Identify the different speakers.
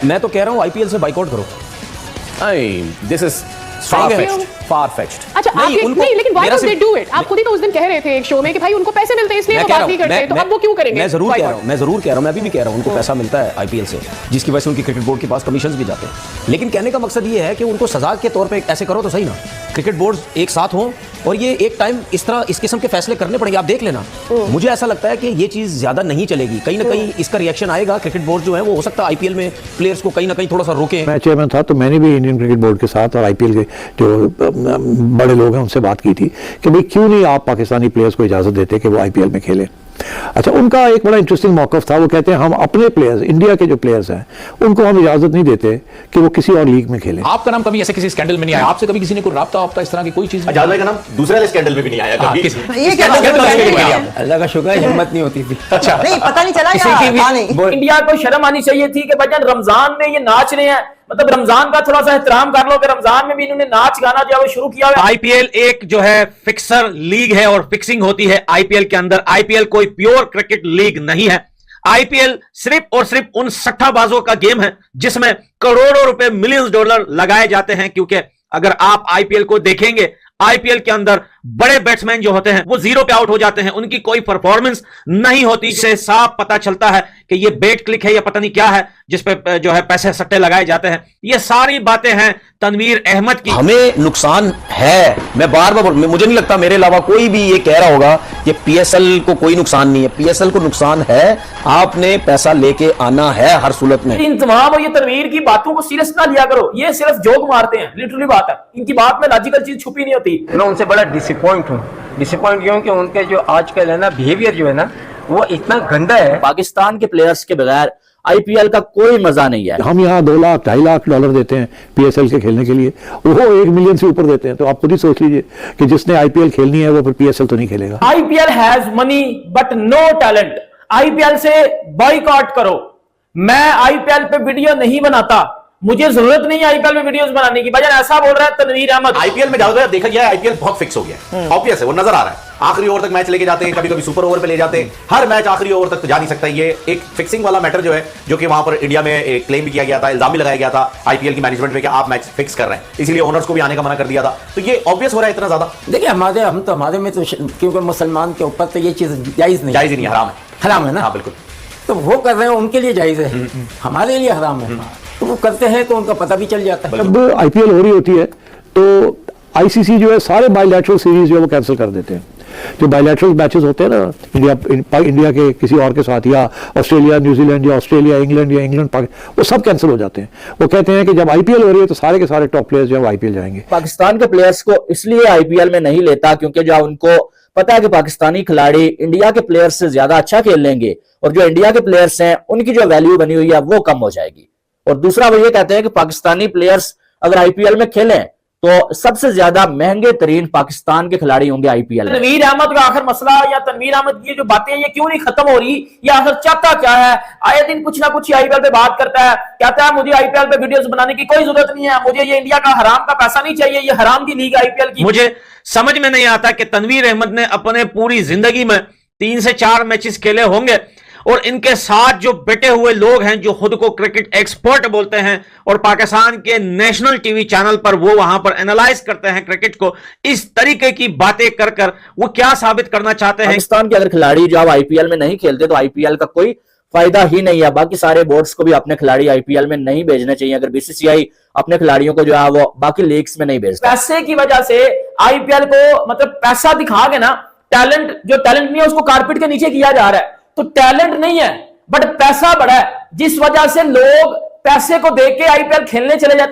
Speaker 1: मैं तो कह रहा हूं आईपीएल से बाइकआउट करो। This is far-fetched।
Speaker 2: अच्छा आप नहीं, लेकिन why don't they do it? आप खुद ही तो उस दिन कह रहे थे एक शो में कि भाई उनको पैसे मिलते हैं इसलिए वो बात नहीं करते, तो अब वो क्यों करेंगे?
Speaker 1: मैं जरूर कह रहा हूं, मैं अभी भी कह रहा हूं उनको पैसा मिलता है आईपीएल से, जिसकी वजह से उनकी क्रिकेट बोर्ड के पास कमीशंस भी जाते हैं। लेकिन कहने का मकसद ये है कि उनको सजा के तौर पे ऐसे करो तो सही ना, क्रिकेट बोर्ड एक साथ हों और ये एक टाइम इस तरह इस किस्म के फैसले करने पड़ेंगे। आप देख लेना, मुझे ऐसा लगता है कि ये चीज ज्यादा नहीं चलेगी, कहीं ना कहीं इसका रिएक्शन आएगा। क्रिकेट बोर्ड जो है वो हो सकता है आईपीएल में प्लेयर्स को कहीं ना कहीं थोड़ा सा रोके।
Speaker 3: मैं चेयरमैन था तो मैंने भी इंडियन क्रिकेट बोर्ड के साथ और आईपीएल के जो बड़े लोग हैं उनसे बात की थी कि भाई क्यों नहीं आप पाकिस्तानी प्लेयर्स को इजाजत देते कि वो आईपीएल में खेलें। अच्छा, उनका एक बड़ा इंटरेस्टिंग मौक़िफ़ था, वो कहते हैं हम अपने प्लेयर्स, इंडिया के जो प्लेयर्स हैं उनको हम इजाजत नहीं देते कि वो किसी और लीग में खेलें।
Speaker 4: आपका नाम कभी ऐसे किसी स्कैंडल में नहीं आया? आपसे कभी किसी ने कोई राब्ता इस तरह की कोई चीज?
Speaker 5: आजाद भाई का नाम दूसरे स्कैंडल में भी नहीं आया कभी।
Speaker 1: अल्लाह का शुक्र है हिम्मत नहीं होती थी।
Speaker 4: अच्छा,
Speaker 6: नहीं पता नहीं चला।
Speaker 7: इंडिया को शर्म आनी चाहिए थी कि भाईजान रमजान में ये नाच रहे हैं, मतलब रमजान का थोड़ा सा एहतराम कर लो कि रमजान में भी इन्होंने नाच गाना जो है वो शुरू किया है।
Speaker 8: आईपीएल एक जो है फिक्सर लीग है और फिक्सिंग होती है आईपीएल के अंदर। आईपीएल कोई प्योर क्रिकेट लीग नहीं है। आईपीएल सिर्फ और सिर्फ उन सट्टाबाजों का गेम है जिसमें करोड़ों रुपए, मिलियंस डॉलर लगाए जाते हैं। क्योंकि अगर आप आईपीएल को देखेंगे, आईपीएल के अंदर बड़े बैट्समैन जो होते हैं वो जीरो पे आउट हो जाते हैं, उनकी कोई परफॉर्मेंस नहीं होती। इससे साफ पता चलता है कि ये बेट क्लिक है या पता नहीं क्या है जिस पे जो है पैसे सट्टे लगाए जाते हैं। ये सारी बातें हैं तनवीर अहमद की।
Speaker 1: हमें नुकसान है, मैं बार बार मुझे नहीं लगता मेरे अलावा कोई भी ये कह रहा होगा कि पीएसएल को कोई नुकसान नहीं है। पीएसएल को नुकसान है, आपने पैसा लेके आना है हर सूरत में।
Speaker 7: इन तमाम ये तनवीर की बातों को सीरियस ना लिया करो, ये सिर्फ जोक मारते हैं, लिटरली बात है। इनकी बात में लॉजिकल चीज छुपी नहीं होती।
Speaker 9: मैं उनसे बड़ा डिसअपॉइंट हूँ क्यों कि उनके जो आजकल है ना बिहेवियर जो है ना वो इतना गंदा है।
Speaker 10: पाकिस्तान के प्लेयर्स के बगैर आईपीएल का कोई मजा नहीं है।
Speaker 3: हम यहाँ 2 लाख 2.5 लाख डॉलर देते हैं पीएसएल के खेलने के लिए, वो 1 मिलियन से ऊपर देते हैं। तो आप खुद ही सोच लीजिए कि जिसने आईपीएल खेलनी है वो फिर पीएसएल तो नहीं खेलेगा।
Speaker 7: IPL has money but no talent. IPL से बॉयकॉट करो। मैं आईपीएल पे वीडियो नहीं बनाता, मुझे जरूरत नहीं है आईपीएल में वीडियोस बनाने की। भाईजान ऐसा बोल रहा है तनवीर अहमद।
Speaker 5: आईपीएल में ज्यादा देखा गया है, आईपीएल बहुत फिक्स हो गया, ऑब्वियस है, वो नजर आ रहा है। आखिरी ओवर तक मैच लेके जाते हैं, कभी कभी सुपर ओवर पे ले जाते हैं, हर मैच आखिरी ओवर तक तो जा नहीं सकता। ये एक फिक्सिंग वाला मैटर जो है, जो कि वहां पर इंडिया में क्लेम भी किया गया था, इल्जाम भी लगाया गया था आईपीएल की मैनेजमेंट पे कि आप मैच फिक्स कर रहे हैं, इसीलिए ओनर्स को भी आने का मना कर दिया था। तो ये ऑब्वियस हो रहा है इतना ज्यादा।
Speaker 1: देखिए हमारे में तो क्योंकि मुसलमान के ऊपर तो ये चीज जायज नहीं
Speaker 5: ही नहीं, हराम है
Speaker 1: ना।
Speaker 5: हाँ बिल्कुल।
Speaker 1: तो वो कर रहे हैं, उनके लिए जायज है, हमारे लिए हराम है। तो वो करते हैं तो उनका पता भी चल जाता है।
Speaker 3: जब आईपीएल हो रही होती है तो आईसीसी जो है सारे बायलैटरल सीरीज जो है वो कैंसिल कर देते हैं। जो बायलैटरल मैचेस होते हैं ना इंडिया के किसी और के साथ, या ऑस्ट्रेलिया न्यूजीलैंड, या ऑस्ट्रेलिया इंग्लैंड, या इंग्लैंड पाकिस्तान, वो सब कैंसिल हो जाते हैं। वो कहते हैं कि जब आईपीएल हो रही है तो सारे के सारे टॉप प्लेयर्स जो है वो आईपीएल जाएंगे।
Speaker 10: पाकिस्तान के प्लेयर्स को इसलिए आईपीएल में नहीं लेता क्योंकि जो उनको पता है कि पाकिस्तानी खिलाड़ी इंडिया के प्लेयर्स से ज्यादा अच्छा खेल लेंगे और जो इंडिया के प्लेयर्स हैं उनकी जो वैल्यू बनी हुई है वो कम हो जाएगी। और दूसरा वो ये कहते हैं कि पाकिस्तानी प्लेयर्स अगर आईपीएल में खेलें तो सबसे ज्यादा महंगे तरीन पाकिस्तान के खिलाड़ी होंगे आईपीएल में।
Speaker 7: तनवीर अहमद का आखिर मसला या तनवीर अहमद की जो बातें ये क्यों नहीं खत्म हो रही, या आखिर चाहता क्या है? आए दिन कुछ ना कुछ आईपीएल पे बात करता है, कहता है मुझे आईपीएल पे वीडियोस बनाने की कोई जरूरत नहीं है, मुझे ये इंडिया का हराम का पैसा नहीं चाहिए, ये हराम की लीग आईपीएल की।
Speaker 8: मुझे समझ में नहीं आता कि तनवीर अहमद ने अपने पूरी जिंदगी में 3 से 4 मैचेस खेले होंगे और इनके साथ जो बैठे हुए लोग हैं जो खुद को क्रिकेट एक्सपर्ट बोलते हैं और पाकिस्तान के नेशनल टीवी चैनल पर वो वहां पर एनालाइज करते हैं क्रिकेट को, इस तरीके की बातें कर कर वो क्या साबित करना चाहते हैं?
Speaker 10: पाकिस्तान के अगर खिलाड़ी जो आईपीएल में नहीं खेलते तो आईपीएल का कोई फायदा ही नहीं है। बाकी सारे बोर्ड्स को भी अपने खिलाड़ी आईपीएल में नहीं भेजने चाहिए अगर बीसीसीआई अपने खिलाड़ियों को जो है वो बाकी लीग्स में नहीं भेजता।
Speaker 7: पैसे की वजह से आईपीएल को मतलब पैसा दिखा के ना टैलेंट नहीं है उसको कारपेट के नीचे किया जा रहा है। तो टैलेंट नहीं है बट पैसा बड़ा है, जिस वजह से लोग पैसे को देख के आईपीएल खेलने चले जाते हैं।